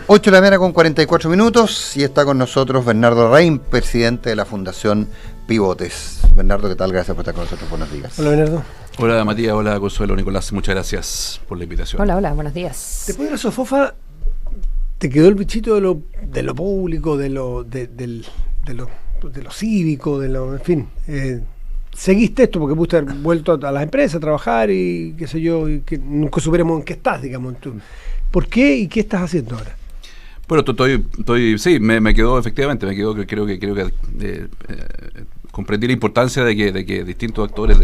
8 de la mañana con 44 minutos y está con nosotros Bernardo Rein, presidente de la Fundación Pivotes. Bernardo, ¿qué tal? Gracias por estar con nosotros. Buenos días. Hola, Bernardo. Hola, Matías. Hola, Consuelo, Nicolás. Muchas gracias por la invitación. Hola, buenos días. Después de la Sofofa, ¿te quedó el bichito de lo público, de lo cívico, en fin? ¿Seguiste esto porque pudiste haber vuelto a las empresas a trabajar y qué sé yo, y que nunca supiéramos en qué estás, digamos? ¿Por qué y qué estás haciendo ahora? Bueno, sí, me quedó efectivamente, creo que comprendí la importancia de que distintos actores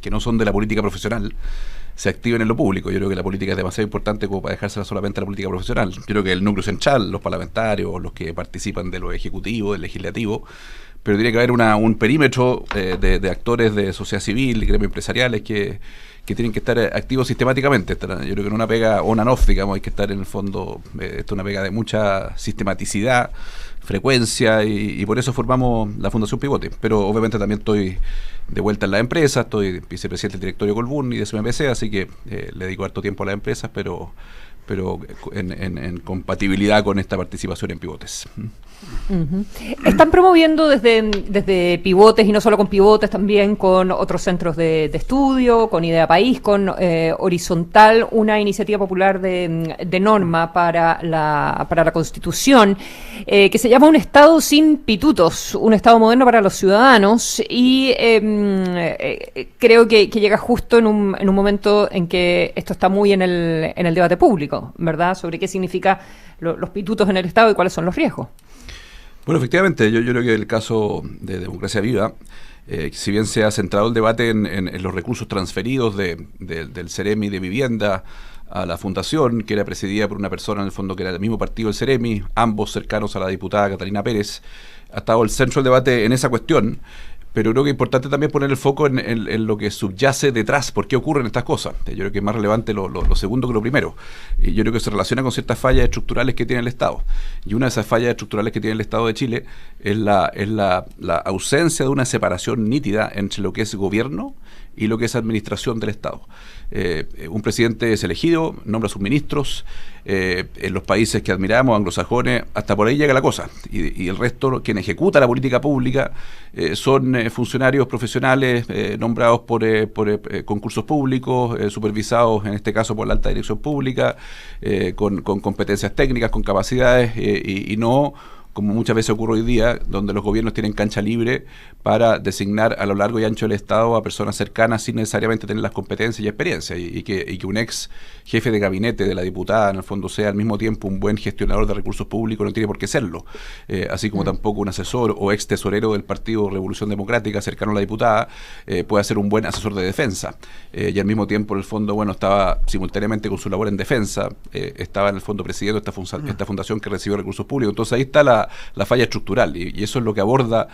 que no son de la política profesional se activen en lo público. Yo creo que la política es demasiado importante como para dejársela solamente a la política profesional. Yo creo que el núcleo central, los parlamentarios, los que participan de lo ejecutivo, del legislativo, pero tiene que haber un perímetro de actores de sociedad civil, gremios empresariales que tienen que estar activos sistemáticamente. Yo creo que en una pega on and off, digamos, hay que estar en el fondo, esto es una pega de mucha sistematicidad, frecuencia, y por eso formamos la Fundación Pivote. Pero obviamente también estoy de vuelta en la empresa, estoy vicepresidente del directorio Colbún y de SMPC, así que le dedico harto tiempo a las empresas, pero en compatibilidad con esta participación en Pivotes. Uh-huh. Están promoviendo desde Pivotes, y no solo con Pivotes, también con otros centros de estudio, con Idea País, con Horizontal, una iniciativa popular de norma para la Constitución, que se llama Un Estado sin pitutos, un Estado moderno para los ciudadanos, y creo que llega justo en un momento en que esto está muy en el debate público, ¿verdad?, sobre qué significa los pitutos en el Estado y cuáles son los riesgos. Bueno, efectivamente, yo creo que el caso de Democracia Viva, si bien se ha centrado el debate en los recursos transferidos del Ceremi de Vivienda a la Fundación, que era presidida por una persona en el fondo que era del mismo partido del Ceremi, ambos cercanos a la diputada Catalina Pérez, ha estado el centro del debate en esa cuestión. Pero creo que es importante también poner el foco en lo que subyace detrás, por qué ocurren estas cosas. Yo creo que es más relevante lo segundo que lo primero. Y yo creo que se relaciona con ciertas fallas estructurales que tiene el Estado. Y una de esas fallas estructurales que tiene el Estado de Chile es la ausencia de una separación nítida entre lo que es gobierno y lo que es administración del Estado. Un presidente es elegido, nombra a sus ministros, en los países que admiramos, anglosajones, hasta por ahí llega la cosa. Y el resto, quien ejecuta la política pública, son funcionarios profesionales nombrados por concursos públicos, supervisados en este caso por la alta dirección pública, con competencias técnicas, con capacidades, y no como muchas veces ocurre hoy día, donde los gobiernos tienen cancha libre para designar a lo largo y ancho del Estado a personas cercanas sin necesariamente tener las competencias y experiencia, y que un ex jefe de gabinete de la diputada en el fondo sea al mismo tiempo un buen gestionador de recursos públicos no tiene por qué serlo, así como tampoco un asesor o ex tesorero del Partido Revolución Democrática cercano a la diputada puede ser un buen asesor de defensa, y al mismo tiempo en el fondo estaba simultáneamente con su labor en defensa, estaba en el fondo presidiendo esta fundación que recibió recursos públicos. Entonces ahí está la falla estructural, y eso es lo que aborda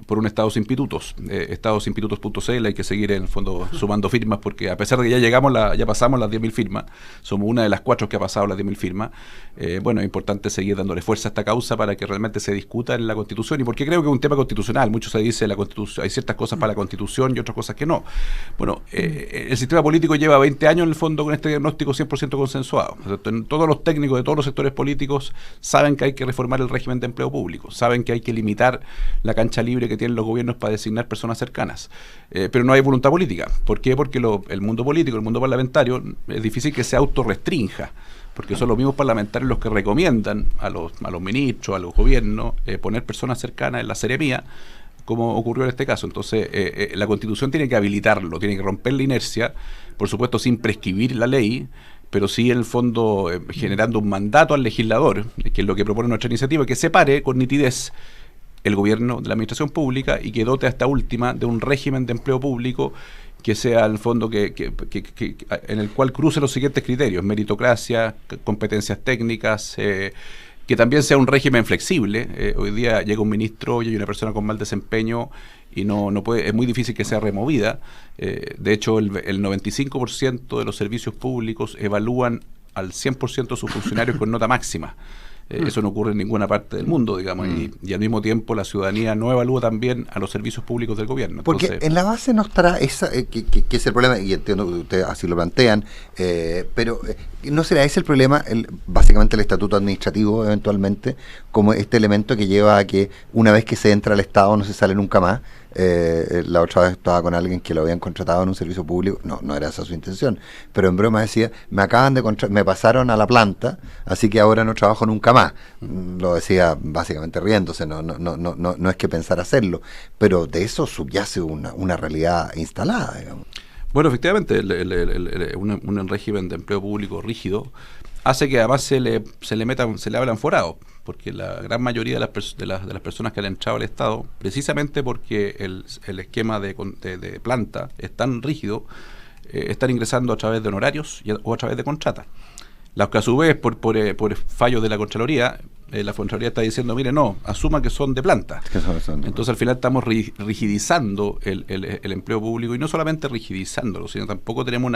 por un Estado sin pitutos, estadosinpitutos.cl. Hay que seguir en el fondo sumando firmas, porque a pesar de que ya pasamos las 10.000 firmas, somos una de las 4 que ha pasado las 10.000 firmas, es importante seguir dándole fuerza a esta causa para que realmente se discuta en la Constitución, y porque creo que es un tema constitucional. Mucho se dice la Constitución, hay ciertas cosas para la Constitución y otras cosas que no. El sistema político lleva 20 años en el fondo con este diagnóstico 100% consensuado. Todos los técnicos de todos los sectores políticos saben que hay que reformar el régimen de empleo público, saben que hay que limitar la cancha libre que tienen los gobiernos para designar personas cercanas, pero no hay voluntad política. ¿Por qué? Porque el mundo político, el mundo parlamentario, es difícil que se autorrestrinja, porque son los mismos parlamentarios los que recomiendan a los ministros, a los gobiernos, poner personas cercanas en la seremía, como ocurrió en este caso. Entonces, la Constitución tiene que habilitarlo, tiene que romper la inercia, por supuesto sin prescribir la ley, pero sí en el fondo generando un mandato al legislador, que es lo que propone nuestra iniciativa, que separe con nitidez el gobierno de la administración pública y que dote a esta última de un régimen de empleo público que sea en el fondo en el cual cruce los siguientes criterios: meritocracia, competencias técnicas, que también sea un régimen flexible. Hoy día llega un ministro y hay una persona con mal desempeño y no puede, es muy difícil que sea removida. De hecho, el 95% de los servicios públicos evalúan al 100% de sus funcionarios con nota máxima. Eso no ocurre en ninguna parte del mundo, digamos, y al mismo tiempo la ciudadanía no evalúa también a los servicios públicos del gobierno. Porque Entonces, en la base no estará esa, que es el problema, y entiendo que ustedes así lo plantean, pero ¿no será ese el problema, básicamente el estatuto administrativo eventualmente, como este elemento que lleva a que una vez que se entra al Estado no se sale nunca más? La otra vez estaba con alguien que lo habían contratado en un servicio público, no era esa su intención, pero en broma decía, me pasaron a la planta, así que ahora no trabajo nunca más. Lo decía básicamente riéndose, no es que pensar hacerlo, pero de eso subyace una realidad instalada, digamos. Bueno, efectivamente, un régimen de empleo público rígido hace que además se le abran forados, porque la gran mayoría de las personas que han entrado al Estado, precisamente porque el esquema de planta es tan rígido, están ingresando a través de honorarios o a través de contratas. Las que a su vez, por fallos de la Contraloría, la Contraloría está diciendo, mire, no, asuma que son de planta. Entonces al final estamos rigidizando el empleo público, y no solamente rigidizándolo, sino tampoco tenemos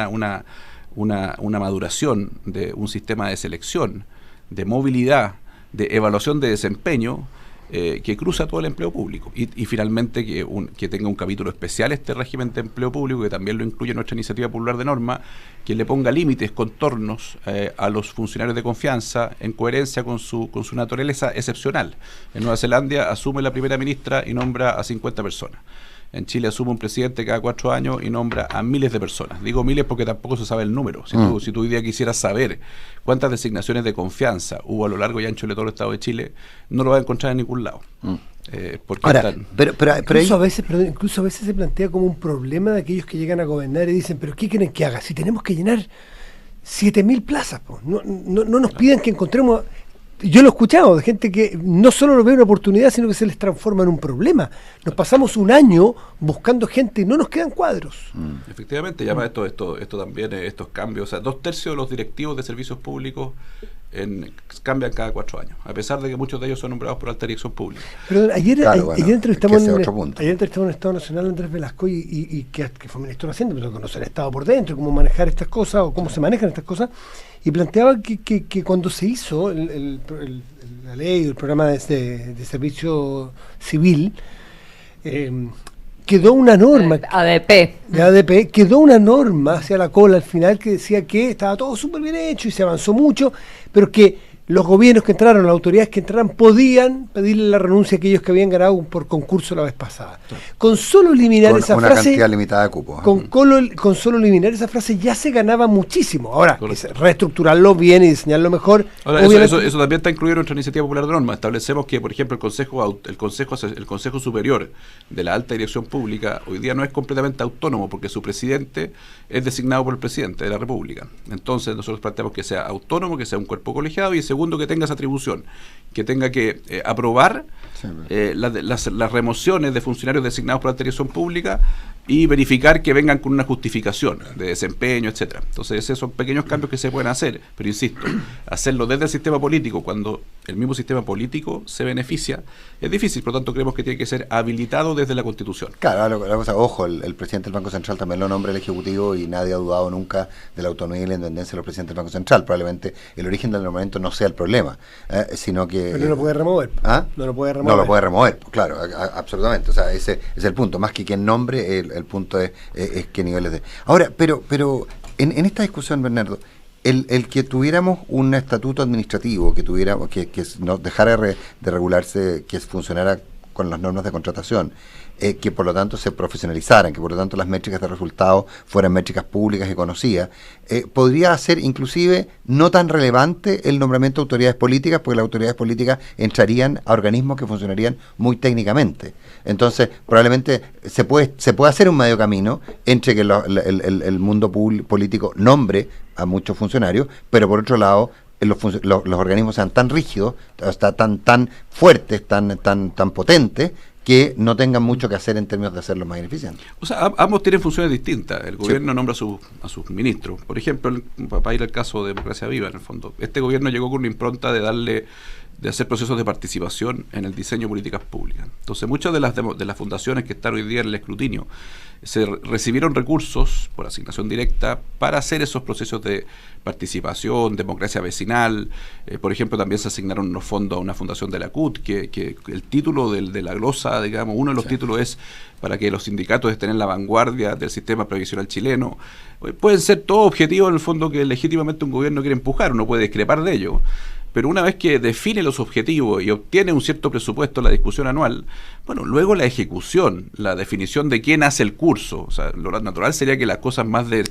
una maduración de un sistema de selección, de movilidad, de evaluación de desempeño que cruza todo el empleo público. Y finalmente que tenga un capítulo especial este régimen de empleo público, que también lo incluye nuestra iniciativa popular de norma, que le ponga límites, contornos a los funcionarios de confianza en coherencia con su naturaleza excepcional. En Nueva Zelanda asume la primera ministra y nombra a 50 personas. En Chile asume un presidente cada 4 años y nombra a miles de personas. Digo miles porque tampoco se sabe el número. Si tú hoy día quisieras saber cuántas designaciones de confianza hubo a lo largo y ancho de todo el Estado de Chile, no lo vas a encontrar en ningún lado. Porque ahora, pero incluso a veces se plantea como un problema de aquellos que llegan a gobernar y dicen, pero ¿qué quieren que haga? Si tenemos que llenar 7.000 plazas, pues. No nos pidan que encontremos... Yo lo he escuchado de gente que no solo lo ve una oportunidad, sino que se les transforma en un problema. Nos pasamos un año buscando gente y no nos quedan cuadros. Efectivamente, llama esto también, estos cambios. O sea, 2/3 de los directivos de servicios públicos cambian cada 4 años, a pesar de que muchos de ellos son nombrados por alta dirección pública. Perdón, ayer entrevistamos en el Estado Nacional a Andrés Velasco y que fue ministro de Hacienda, pero conoce el Estado por dentro, cómo manejar estas cosas o cómo se manejan estas cosas, y planteaba que cuando se hizo la ley, el programa de servicio civil, quedó una norma ADP, quedó una norma hacia la cola al final que decía que estaba todo súper bien hecho y se avanzó mucho, pero que los gobiernos que entraron, las autoridades que entraran, podían pedirle la renuncia a aquellos que habían ganado por concurso la vez pasada. Con solo eliminar esa frase, una cantidad limitada de cupos. Con solo eliminar esa frase ya se ganaba muchísimo. Ahora, reestructurarlo bien y diseñarlo mejor. Ahora, eso también está incluido en nuestra iniciativa popular de norma. Establecemos que, por ejemplo, el Consejo Superior de la Alta Dirección Pública hoy día no es completamente autónomo, porque su presidente es designado por el presidente de la República. Entonces nosotros planteamos que sea autónomo, que sea un cuerpo colegiado, y segundo, que tenga esa atribución, que tenga que aprobar las remociones de funcionarios designados por la dirección pública y verificar que vengan con una justificación de desempeño, etcétera. Entonces esos son pequeños cambios que se pueden hacer, pero insisto, hacerlo desde el sistema político cuando el mismo sistema político se beneficia es difícil. Por lo tanto, creemos que tiene que ser habilitado desde la Constitución. Claro, la cosa, ojo, el presidente del Banco Central también lo nombra el Ejecutivo, y nadie ha dudado nunca de la autonomía y la independencia de los presidentes del Banco Central. Probablemente el origen del nombramiento no sea el problema, sino que... Pero no lo puede remover. No lo puede remover, claro, absolutamente. O sea, ese es el punto. Más que quien nombre, el punto es qué niveles de... Ahora, pero en esta discusión, Bernardo, el que tuviéramos un estatuto administrativo, que no dejara de regularse, que funcionara con las normas de contratación, que por lo tanto se profesionalizaran, que por lo tanto las métricas de resultados fueran métricas públicas y conocidas, podría ser inclusive no tan relevante el nombramiento de autoridades políticas, porque las autoridades políticas entrarían a organismos que funcionarían muy técnicamente. Entonces, probablemente se puede hacer un medio camino entre que el mundo político nombre a muchos funcionarios, pero por otro lado los organismos sean tan rígidos, tan fuertes, tan potentes, que no tengan mucho que hacer en términos de hacerlos más eficientes. O sea, ambos tienen funciones distintas. El gobierno nombra a sus ministros. Por ejemplo, para ir al caso de Democracia Viva, en el fondo, este gobierno llegó con una impronta de de hacer procesos de participación en el diseño de políticas públicas. Entonces, muchas de las fundaciones que están hoy día en el escrutinio recibieron recursos por asignación directa para hacer esos procesos de participación, democracia vecinal. Por ejemplo, también se asignaron unos fondos a una fundación de la CUT, que el título de la glosa, digamos, uno de los títulos es para que los sindicatos estén en la vanguardia del sistema previsional chileno. Pueden ser todos objetivos en el fondo que legítimamente un gobierno quiere empujar, uno puede discrepar de ello. Pero una vez que define los objetivos y obtiene un cierto presupuesto en la discusión anual, bueno, luego la ejecución, la definición de quién hace el curso, o sea, lo natural sería que las cosas más de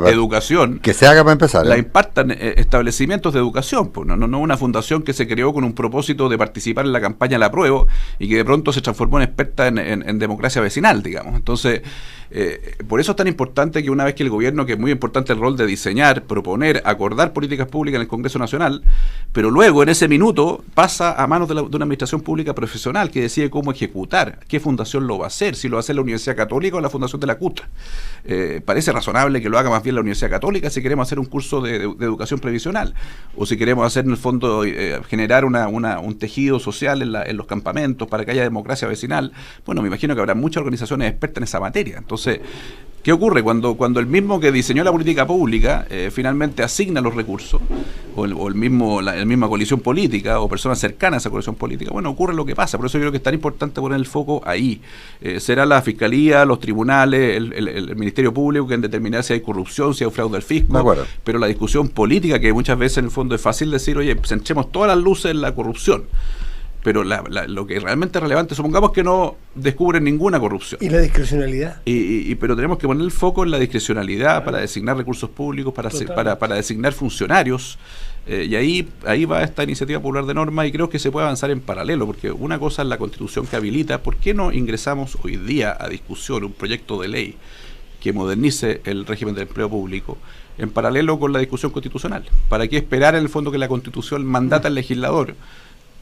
educación, que se haga para empezar, la impartan establecimientos de educación, pues, no una fundación que se creó con un propósito de participar en la campaña del apruebo y que de pronto se transformó en experta en democracia vecinal, digamos. Entonces, por eso es tan importante que una vez que el gobierno, que es muy importante el rol de diseñar, proponer, acordar políticas públicas en el Congreso Nacional, pero luego en ese minuto pasa a manos de una administración pública profesional que decide cómo ejecutar, qué fundación lo va a hacer, si lo va a hacer la Universidad Católica o la Fundación de la CUT. Parece razonable que lo haga más bien la Universidad Católica si queremos hacer un curso de educación previsional, o si queremos hacer en el fondo generar un tejido social en los campamentos para que haya democracia vecinal. Bueno, me imagino que habrá muchas organizaciones expertas en esa materia. Entonces, ¿qué ocurre? Cuando el mismo que diseñó la política pública finalmente asigna los recursos, o la misma coalición política, o personas cercanas a esa coalición política, bueno, ocurre lo que pasa. Por eso yo creo que es tan importante poner el foco ahí. Será la Fiscalía, los tribunales, el Ministerio Público que en determinar si hay corrupción, si hay fraude del fisco, pero la discusión política, que muchas veces en el fondo es fácil decir, oye, centremos todas las luces en la corrupción. Pero lo que realmente es relevante, supongamos que no descubren ninguna corrupción. ¿Y la discrecionalidad? Pero tenemos que poner el foco en la discrecionalidad para designar recursos públicos, para designar funcionarios. Y ahí va esta iniciativa popular de norma, y creo que se puede avanzar en paralelo, porque una cosa es la Constitución que habilita. ¿Por qué no ingresamos hoy día a discusión un proyecto de ley que modernice el régimen del empleo público en paralelo con la discusión constitucional? ¿Para qué esperar en el fondo que la Constitución mandata al legislador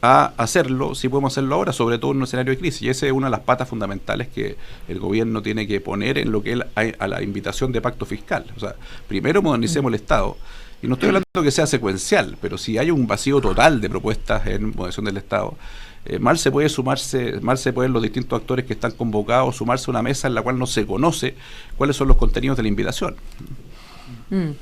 a hacerlo si podemos hacerlo ahora, sobre todo en un escenario de crisis? Y esa es una de las patas fundamentales que el gobierno tiene que poner en lo que a la invitación de pacto fiscal. O sea, primero modernicemos el Estado, y no estoy hablando de que sea secuencial, pero si hay un vacío total de propuestas en modernización del Estado, mal se pueden los distintos actores que están convocados sumarse a una mesa en la cual no se conoce cuáles son los contenidos de la invitación.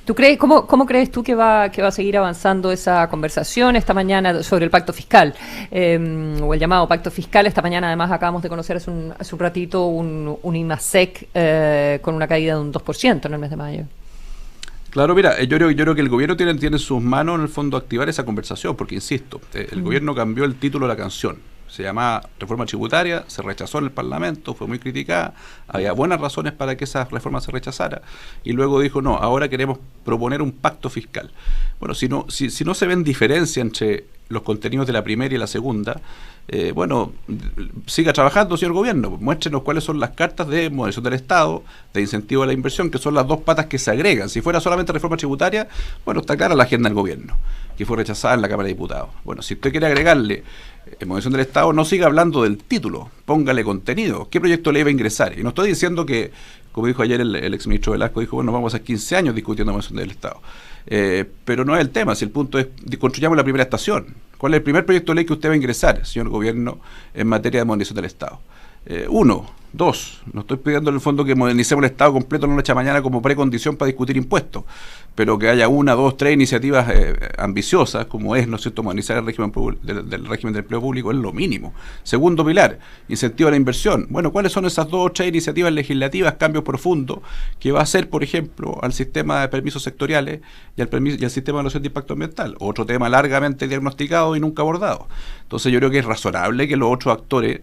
¿Tú crees, cómo crees tú que va a seguir avanzando esa conversación esta mañana sobre el pacto fiscal, o el llamado pacto fiscal? Esta mañana además acabamos de conocer hace un ratito un IMASEC con una caída de un 2% en el mes de mayo. Claro, mira, yo creo que el gobierno tiene en sus manos en el fondo activar esa conversación, porque insisto, el gobierno cambió el título de la canción. Se llamaba reforma tributaria, se rechazó en el Parlamento, fue muy criticada, había buenas razones para que esa reforma se rechazara, y luego dijo, no, ahora queremos proponer un pacto fiscal. Bueno, si no se ven diferencia entre los contenidos de la primera y la segunda, bueno, siga trabajando, señor gobierno, muéstrenos cuáles son las cartas de moderación del Estado, de incentivo a la inversión, que son las dos patas que se agregan. Si fuera solamente reforma tributaria, bueno, está clara la agenda del gobierno, que fue rechazada en la Cámara de Diputados. Bueno, si usted quiere agregarle moderación del Estado, no siga hablando del título, póngale contenido. ¿Qué proyecto de ley va a ingresar? Y no estoy diciendo que, como dijo ayer el exministro Velasco, dijo, bueno, vamos a hacer 15 años discutiendo moderación del Estado. Pero no es el tema, si el punto es, construyamos la primera estación. ¿Cuál es el primer proyecto de ley que usted va a ingresar, señor gobierno, en materia de modernización del Estado? Dos, no estoy pidiendo en el fondo que modernicemos el Estado completo en la noche a mañana como precondición para discutir impuestos, pero que haya 1, 2, 3 iniciativas ambiciosas, como es, ¿no es cierto?, modernizar el régimen del régimen del empleo público, es lo mínimo. Segundo pilar, incentivo a la inversión. Bueno, ¿cuáles son esas 2 o 3 iniciativas legislativas, cambios profundos, que va a hacer, por ejemplo, al sistema de permisos sectoriales y al sistema de evaluación de impacto ambiental? Otro tema largamente diagnosticado y nunca abordado. Entonces yo creo que es razonable que los otros actores,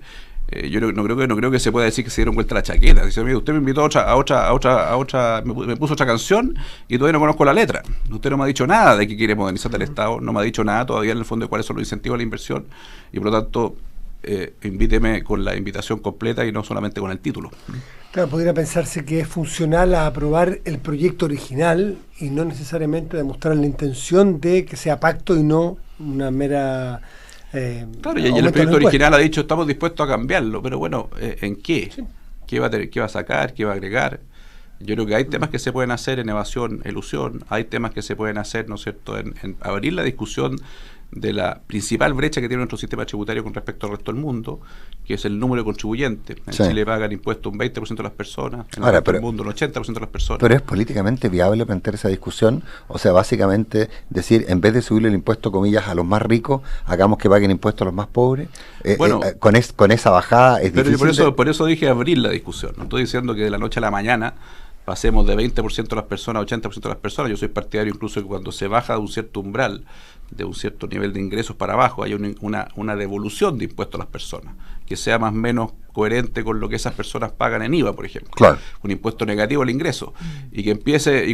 yo no creo que se pueda decir que se dieron vuelta la chaqueta. Dice, mire, usted me invitó a otra, me puso otra canción y todavía no conozco la letra. Usted no me ha dicho nada de que quiere modernizar el Estado, no me ha dicho nada todavía en el fondo de cuáles son los incentivos a la inversión, y por lo tanto invíteme con la invitación completa y no solamente con el título. Claro, podría pensarse que es funcional a aprobar el proyecto original y no necesariamente demostrar la intención de que sea pacto y no una mera... claro, y el proyecto original ha dicho estamos dispuestos a cambiarlo, pero bueno, ¿en qué? Sí. ¿Qué va a sacar? ¿Qué va a agregar? Yo creo que hay temas que se pueden hacer en evasión, elusión, hay temas que se pueden hacer, ¿no es cierto?, en abrir la discusión de la principal brecha que tiene nuestro sistema tributario con respecto al resto del mundo, que es el número de contribuyentes. En Sí. Chile pagan impuestos un 20% de las personas, en el Ahora, resto del pero- mundo un 80% de las personas. Pero es políticamente viable plantear esa discusión, o sea, básicamente decir, en vez de subirle el impuesto, comillas, a los más ricos, hagamos que paguen impuestos a los más pobres. Bueno, con esa bajada es Pero yo difícil. por eso dije abrir la discusión. No estoy diciendo que de la noche a la mañana pasemos de 20% de las personas a 80% de las personas. Yo soy partidario incluso que cuando se baja de un cierto umbral, de un cierto nivel de ingresos para abajo, hay una devolución de impuestos a las personas, que sea más o menos coherente con lo que esas personas pagan en IVA, por ejemplo. Claro. Un impuesto negativo al ingreso. Y que empiece,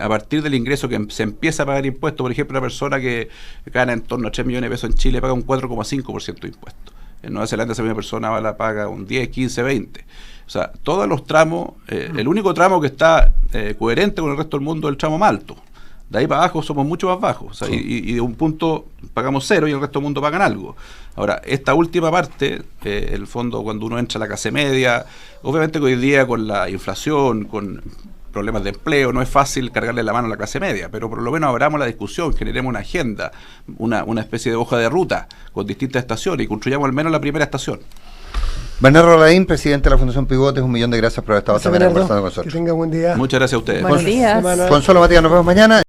a partir del ingreso que se empieza a pagar impuestos, por ejemplo, una persona que gana en torno a 3 millones de pesos en Chile paga un 4,5% de impuestos. En Nueva Zelanda esa misma persona la paga un 10, 15, 20. O sea, todos los tramos, el único tramo que está coherente con el resto del mundo es el tramo más alto. De ahí para abajo somos mucho más bajos. O sea, y de un punto pagamos cero y el resto del mundo pagan algo. Ahora, esta última parte, el fondo, cuando uno entra a la clase media, obviamente que hoy día con la inflación, con problemas de empleo, no es fácil cargarle la mano a la clase media, pero por lo menos abramos la discusión, generemos una agenda, una especie de hoja de ruta con distintas estaciones y construyamos al menos la primera estación. Bernardo Roladín, presidente de la Fundación Pivotes, 1.000.000 de gracias por haber estado esta mañana conversando con Que nosotros. tenga buen día. Muchas gracias a ustedes. Buenos días. Semana. Consuelo Matías, nos vemos mañana.